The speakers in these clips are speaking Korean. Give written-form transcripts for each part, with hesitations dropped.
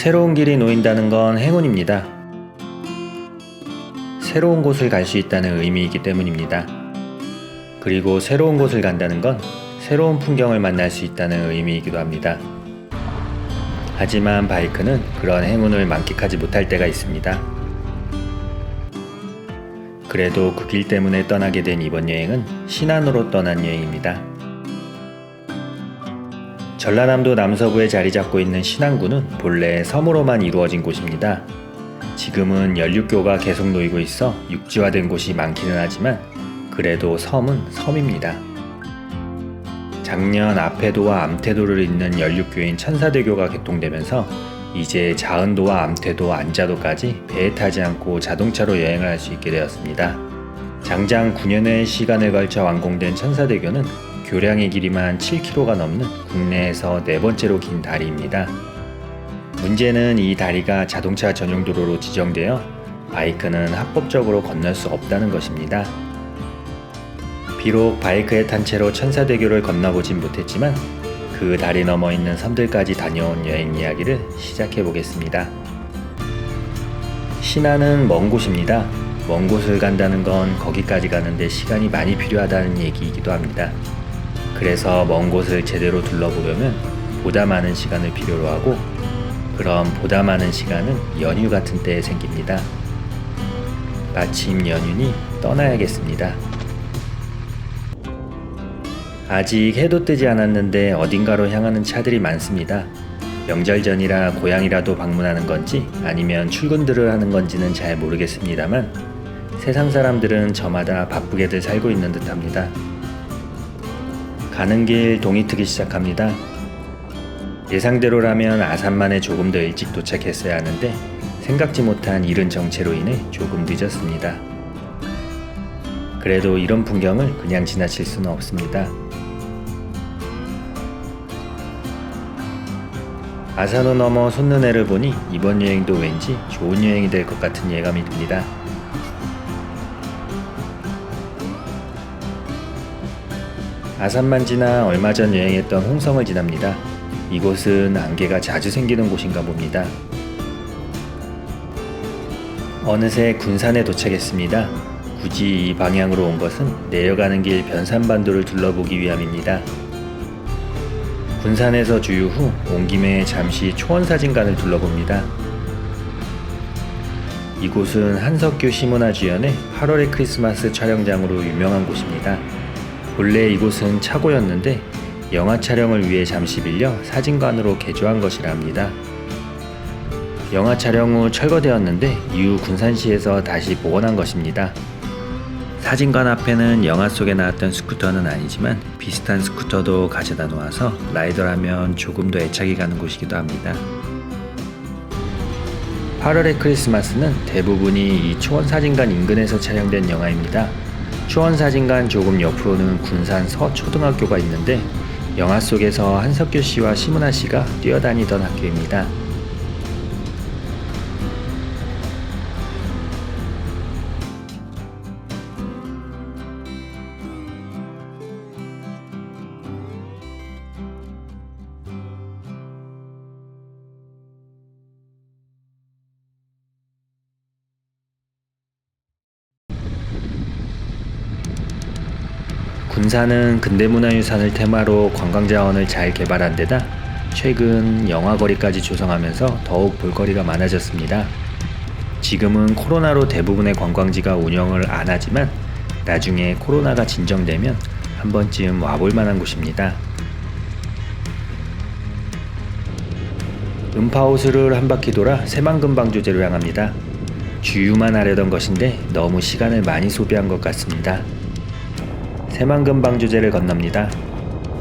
새로운 길이 놓인다는 건 행운입니다. 새로운 곳을 갈 수 있다는 의미이기 때문입니다. 그리고 새로운 곳을 간다는 건 새로운 풍경을 만날 수 있다는 의미이기도 합니다. 하지만 바이크는 그런 행운을 만끽하지 못할 때가 있습니다. 그래도 그 길 때문에 떠나게 된 이번 여행은 신안으로 떠난 여행입니다. 전라남도 남서부에 자리 잡고 있는 신안군은 본래 섬으로만 이루어진 곳입니다. 지금은 연륙교가 계속 놓이고 있어 육지화된 곳이 많기는 하지만 그래도 섬은 섬입니다. 작년 앞해도와 암태도를 잇는 연륙교인 천사대교가 개통되면서 이제 자은도와 암태도, 안자도까지 배에 타지 않고 자동차로 여행을 할 수 있게 되었습니다. 장장 9년의 시간을 걸쳐 완공된 천사대교는 교량의 길이만 7km가 넘는 국내에서 네 번째로 긴 다리입니다. 문제는 이 다리가 자동차 전용 도로로 지정되어 바이크는 합법적으로 건널 수 없다는 것입니다. 비록 바이크에 탄 채로 천사대교를 건너보진 못했지만 그 다리 너머 있는 섬들까지 다녀온 여행 이야기를 시작해 보겠습니다. 신안은 먼 곳입니다. 먼 곳을 간다는 건 거기까지 가는데 시간이 많이 필요하다는 얘기이기도 합니다. 그래서 먼 곳을 제대로 둘러보려면 보다 많은 시간을 필요로 하고, 그럼 보다 많은 시간은 연휴 같은 때에 생깁니다. 마침 연휴니 떠나야겠습니다. 아직 해도 뜨지 않았는데 어딘가로 향하는 차들이 많습니다. 명절 전이라 고향이라도 방문하는 건지 아니면 출근들을 하는 건지는 잘 모르겠습니다만 세상 사람들은 저마다 바쁘게들 살고 있는 듯합니다. 가는 길 동이 트기 시작합니다. 예상대로라면 아산만에 조금 더 일찍 도착했어야 하는데 생각지 못한 이른 정체로 인해 조금 늦었습니다. 그래도 이런 풍경을 그냥 지나칠 수는 없습니다. 아산호 너머 솟는해를 보니 이번 여행도 왠지 좋은 여행이 될 것 같은 예감이 듭니다. 아산만 지나 얼마 전 여행했던 홍성을 지납니다. 이곳은 안개가 자주 생기는 곳인가 봅니다. 어느새 군산에 도착했습니다. 굳이 이 방향으로 온 것은 내려가는 길 변산반도를 둘러보기 위함입니다. 군산에서 주유 후 온 김에 잠시 초원사진관을 둘러봅니다. 이곳은 한석규 시문화주연의 8월의 크리스마스 촬영장으로 유명한 곳입니다. 본래 이곳은 차고였는데 영화 촬영을 위해 잠시 빌려 사진관으로 개조한 것이라 합니다. 영화 촬영 후 철거되었는데 이후 군산시에서 다시 복원한 것입니다. 사진관 앞에는 영화 속에 나왔던 스쿠터는 아니지만 비슷한 스쿠터도 가져다 놓아서 라이더라면 조금 더 애착이 가는 곳이기도 합니다. 8월의 크리스마스는 대부분이 이 초원사진관 인근에서 촬영된 영화입니다. 초원사진관 조금 옆으로는 군산 서초등학교가 있는데 영화 속에서 한석규 씨와 시문화 씨가 뛰어다니던 학교입니다. 군산은 근대문화유산을 테마로 관광자원을 잘 개발한 데다 최근 영화거리까지 조성하면서 더욱 볼거리가 많아졌습니다. 지금은 코로나로 대부분의 관광지가 운영을 안 하지만 나중에 코로나가 진정되면 한 번쯤 와볼 만한 곳입니다. 음파호수를 한 바퀴 돌아 새만금방조제로 향합니다. 주유만 하려던 것인데 너무 시간을 많이 소비한 것 같습니다. 새만금방조제를 건넙니다.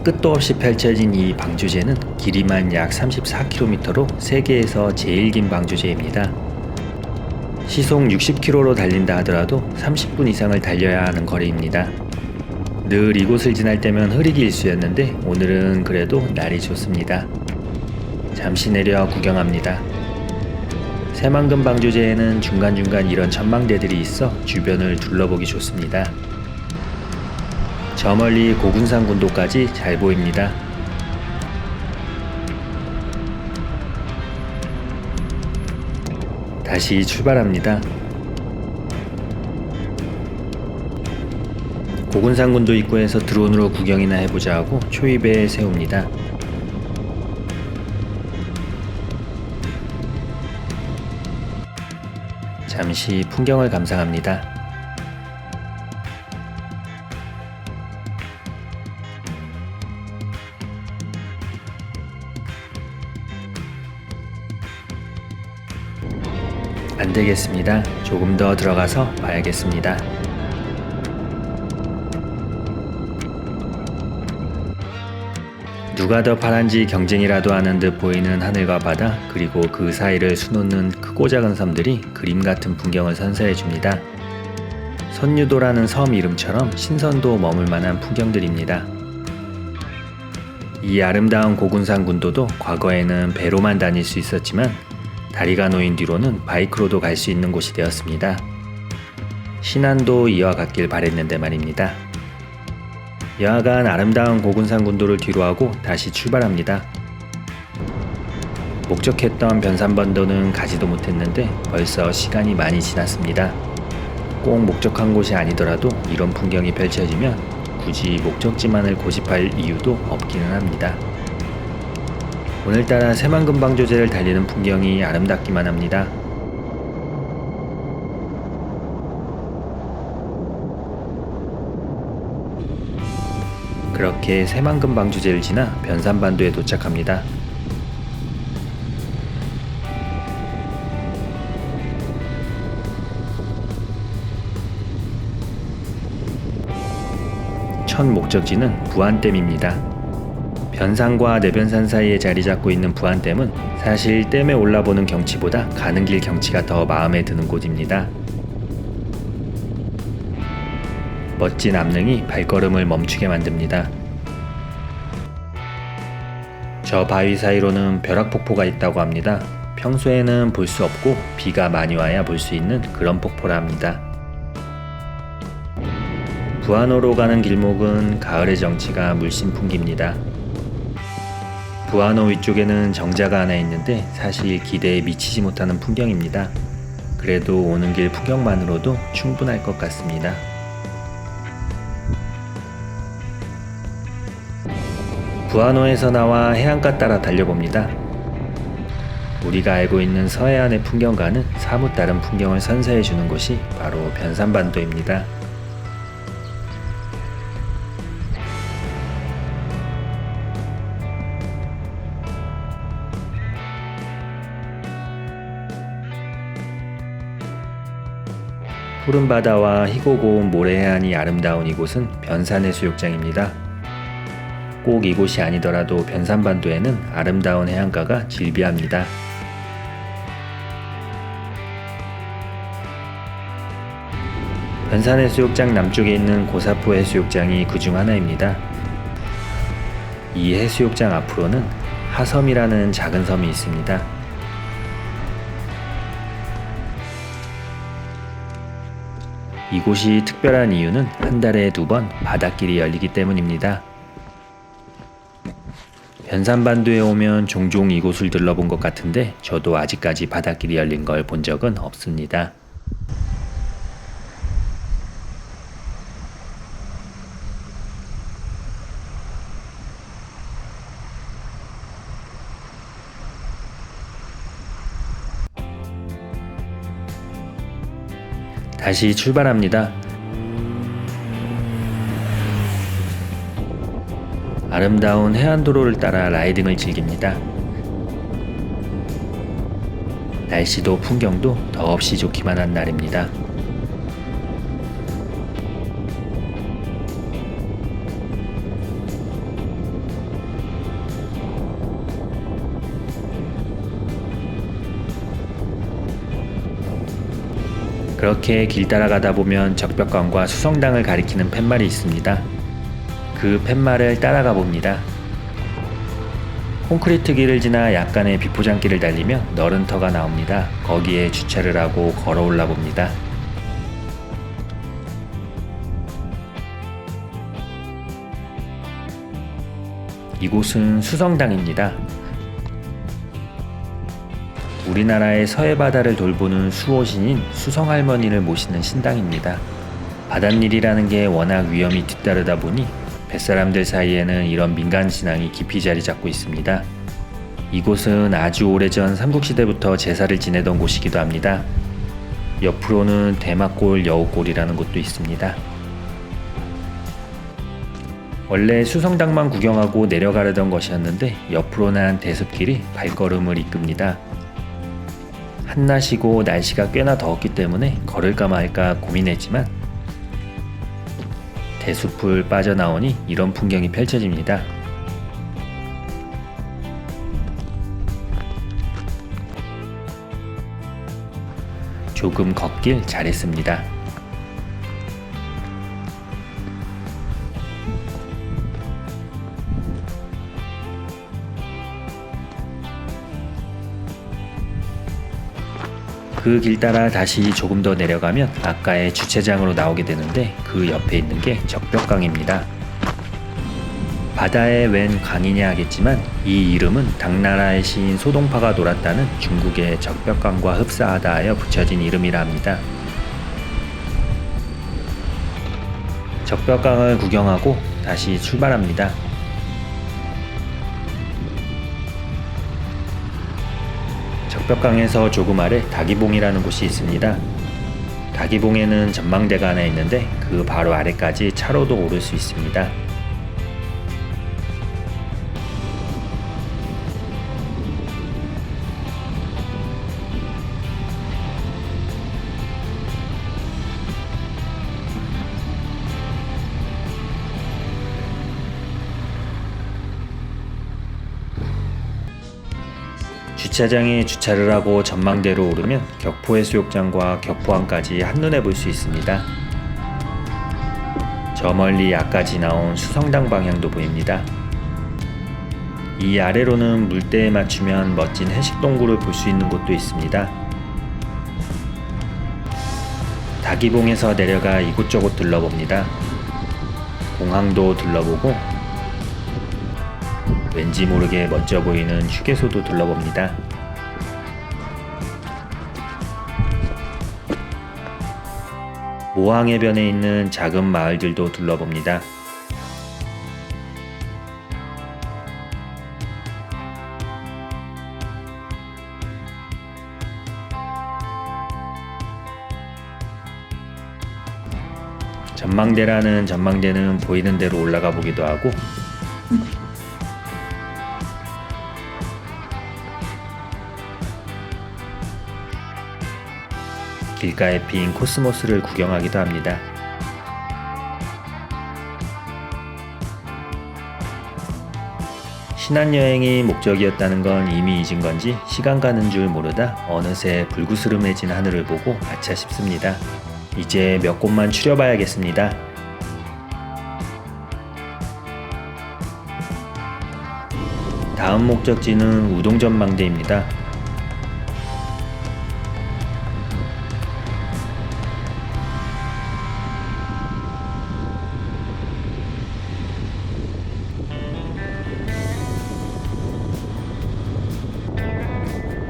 끝도 없이 펼쳐진 이 방조제는 길이만 약 34km로 세계에서 제일 긴 방조제입니다. 시속 60km로 달린다 하더라도 30분 이상을 달려야 하는 거리입니다. 늘 이곳을 지날 때면 흐리기 일쑤였는데 오늘은 그래도 날이 좋습니다. 잠시 내려 구경합니다. 새만금방조제에는 중간중간 이런 전망대들이 있어 주변을 둘러보기 좋습니다. 저 멀리 고군산 군도까지 잘 보입니다. 다시 출발합니다. 고군산군도 입구에서 드론으로 구경이나 해보자 하고 초입에 세웁니다. 잠시 풍경을 감상합니다. 안 되겠습니다. 조금 더 들어가서 봐야겠습니다. 누가 더 파란지 경쟁이라도 하는 듯 보이는 하늘과 바다, 그리고 그 사이를 수놓는 크고 작은 섬들이 그림 같은 풍경을 선사해 줍니다. 선유도라는 섬 이름처럼 신선도 머물 만한 풍경들입니다. 이 아름다운 고군산 군도도 과거에는 배로만 다닐 수 있었지만 다리가 놓인 뒤로는 바이크로도 갈 수 있는 곳이 되었습니다. 신안도 이와 같길 바랬는데 말입니다. 여하간 아름다운 고군산 군도를 뒤로하고 다시 출발합니다. 목적했던 변산반도는 가지도 못했는데 벌써 시간이 많이 지났습니다. 꼭 목적한 곳이 아니더라도 이런 풍경이 펼쳐지면 굳이 목적지만을 고집할 이유도 없기는 합니다. 오늘따라 새만금방조제를 달리는 풍경이 아름답기만 합니다. 그렇게 새만금방주제를 지나 변산반도에 도착합니다. 첫 목적지는 부안댐입니다. 변산과 내변산 사이에 자리 잡고 있는 부안댐은 사실 댐에 올라보는 경치보다 가는 길 경치가 더 마음에 드는 곳입니다. 멋진 암릉이 발걸음을 멈추게 만듭니다. 저 바위 사이로는 벼락폭포가 있다고 합니다. 평소에는 볼 수 없고 비가 많이 와야 볼 수 있는 그런 폭포라 합니다. 부안호로 가는 길목은 가을의 정취가 물씬 풍깁니다. 부안호 위쪽에는 정자가 하나 있는데 사실 기대에 미치지 못하는 풍경입니다. 그래도 오는 길 풍경만으로도 충분할 것 같습니다. 부안호에서 나와 해안가 따라 달려봅니다. 우리가 알고 있는 서해안의 풍경과는 사뭇 다른 풍경을 선사해주는 곳이 바로 변산반도입니다. 푸른 바다와 희고 고운 모래해안이 아름다운 이곳은 변산해수욕장입니다. 꼭 이곳이 아니더라도 변산반도에는 아름다운 해안가가 즐비합니다. 변산해수욕장 남쪽에 있는 고사포 해수욕장이 그중 하나입니다. 이 해수욕장 앞으로는 하섬이라는 작은 섬이 있습니다. 이곳이 특별한 이유는 한 달에 2번 바닷길이 열리기 때문입니다. 변산반도에 오면 종종 이곳을 들러본 것 같은데 저도 아직까지 바닷길이 열린 걸 본 적은 없습니다. 다시 출발합니다. 아름다운 해안도로를 따라 라이딩을 즐깁니다. 날씨도 풍경도 더없이 좋기만 한 날입니다. 그렇게 길 따라가다 보면 적벽강과 수성당을 가리키는 팻말이 있습니다. 그 팻말을 따라가 봅니다. 콘크리트 길을 지나 약간의 비포장길을 달리면 너른터가 나옵니다. 거기에 주차를 하고 걸어 올라 봅니다. 이곳은 수성당입니다. 우리나라의 서해 바다를 돌보는 수호신인 수성할머니를 모시는 신당입니다. 바닷일이라는 게 워낙 위험이 뒤따르다 보니 뱃사람들 사이에는 이런 민간 신앙이 깊이 자리 잡고 있습니다. 이곳은 아주 오래전 삼국시대부터 제사를 지내던 곳이기도 합니다. 옆으로는 대막골 여우골이라는 곳도 있습니다. 원래 수성당만 구경하고 내려가려던 것이었는데 옆으로 난 대숲길이 발걸음을 이끕니다. 한낮이고 날씨가 꽤나 더웠기 때문에 걸을까 말까 고민했지만 대숲을 빠져나오니 이런 풍경이 펼쳐집니다. 조금 걷길 잘했습니다. 그 길 따라 다시 조금 더 내려가면 아까의 주차장으로 나오게 되는데 그 옆에 있는 게 적벽강입니다. 바다의 웬 강이냐 하겠지만 이 이름은 당나라의 시인 소동파가 놀았다는 중국의 적벽강과 흡사하다 하여 붙여진 이름이라 합니다. 적벽강을 구경하고 다시 출발합니다. 적벽강에서 조금 아래 다기봉이라는 곳이 있습니다. 다기봉에는 전망대가 하나 있는데 그 바로 아래까지 차로도 오를 수 있습니다. 주차장에 주차를 하고 전망대로 오르면 격포해수욕장과 격포항까지 한눈에 볼 수 있습니다. 저 멀리 아까 지나온 수성당 방향도 보입니다. 이 아래로는 물때에 맞추면 멋진 해식동굴을 볼 수 있는 곳도 있습니다. 다기봉에서 내려가 이곳저곳 둘러봅니다. 공항도 둘러보고 왠지 모르게 멋져 보이는 휴게소도 둘러봅니다. 모항해변에 있는 작은 마을들도 둘러봅니다. 전망대라는 전망대는 보이는 대로 올라가 보기도 하고 길가에 핀 코스모스를 구경하기도 합니다. 신안여행이 목적이었다는 건 이미 잊은 건지 시간 가는 줄 모르다 어느새 불구스름해진 하늘을 보고 아차 싶습니다. 이제 몇 곳만 추려봐야겠습니다. 다음 목적지는 우동전망대입니다.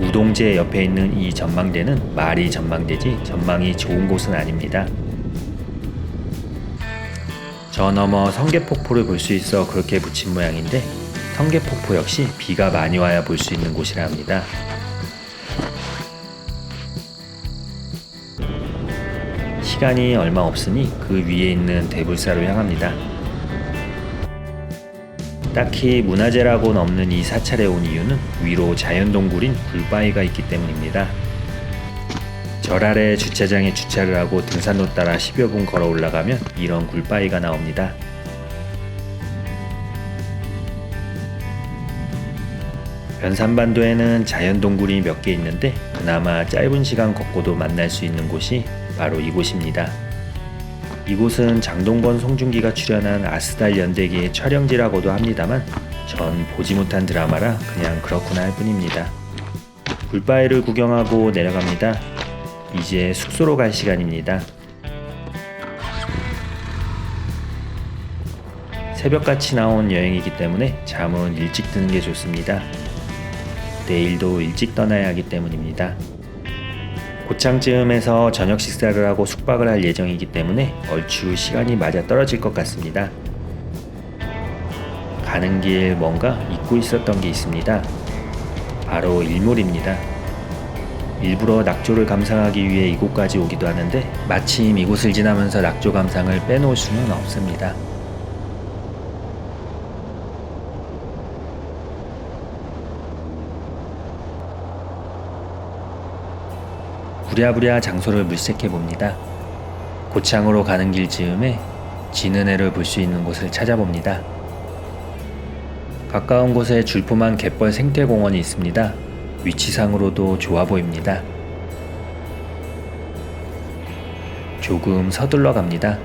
우동제 옆에 있는 이 전망대는 말이 전망대지 전망이 좋은 곳은 아닙니다. 저 너머 성계폭포를 볼 수 있어 그렇게 붙인 모양인데 성계폭포 역시 비가 많이 와야 볼 수 있는 곳이라 합니다. 시간이 얼마 없으니 그 위에 있는 대불사로 향합니다. 딱히 문화재라고는 없는 이 사찰에 온 이유는 위로 자연동굴인 굴바위가 있기 때문입니다. 절 아래 주차장에 주차를 하고 등산로 따라 10여 분 걸어 올라가면 이런 굴바위가 나옵니다. 변산반도에는 자연동굴이 몇 개 있는데 그나마 짧은 시간 걷고도 만날 수 있는 곳이 바로 이곳입니다. 이곳은 장동건 송중기가 출연한 아스달 연대기의 촬영지라고도 합니다만 전 보지 못한 드라마라 그냥 그렇구나 할 뿐입니다. 굴바위를 구경하고 내려갑니다. 이제 숙소로 갈 시간입니다. 새벽같이 나온 여행이기 때문에 잠은 일찍 드는 게 좋습니다. 내일도 일찍 떠나야 하기 때문입니다. 고창쯤에서 저녁 식사를 하고 숙박을 할 예정이기 때문에 얼추 시간이 맞아 떨어질 것 같습니다. 가는 길 뭔가 잊고 있었던 게 있습니다. 바로 일몰입니다. 일부러 낙조를 감상하기 위해 이곳까지 오기도 하는데 마침 이곳을 지나면서 낙조 감상을 빼놓을 수는 없습니다. 부랴부랴 장소를 물색해 봅니다. 고창으로 가는 길 즈음에 지는 해를 볼 수 있는 곳을 찾아봅니다. 가까운 곳에 줄포만 갯벌 생태공원이 있습니다. 위치상으로도 좋아 보입니다. 조금 서둘러 갑니다.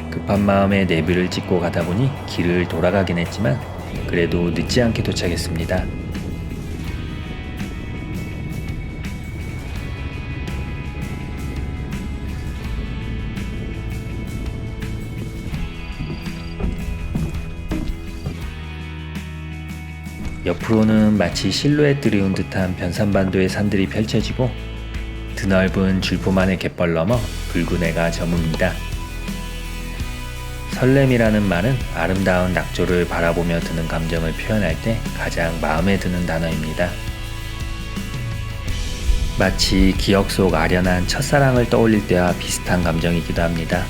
급한 마음에 내비를 찍고 가다 보니 길을 돌아가긴 했지만 그래도 늦지 않게 도착했습니다. 옆으로는 마치 실루엣들이 온 듯한 변산반도의 산들이 펼쳐지고 드넓은 줄포만의 갯벌 너머 붉은 해가 저뭅니다. 설렘이라는 말은 아름다운 낙조를 바라보며 드는 감정을 표현할 때 가장 마음에 드는 단어입니다. 마치 기억 속 아련한 첫사랑을 떠올릴 때와 비슷한 감정이기도 합니다.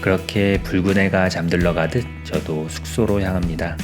그렇게 붉은 해가 잠들러 가듯 저도 숙소로 향합니다.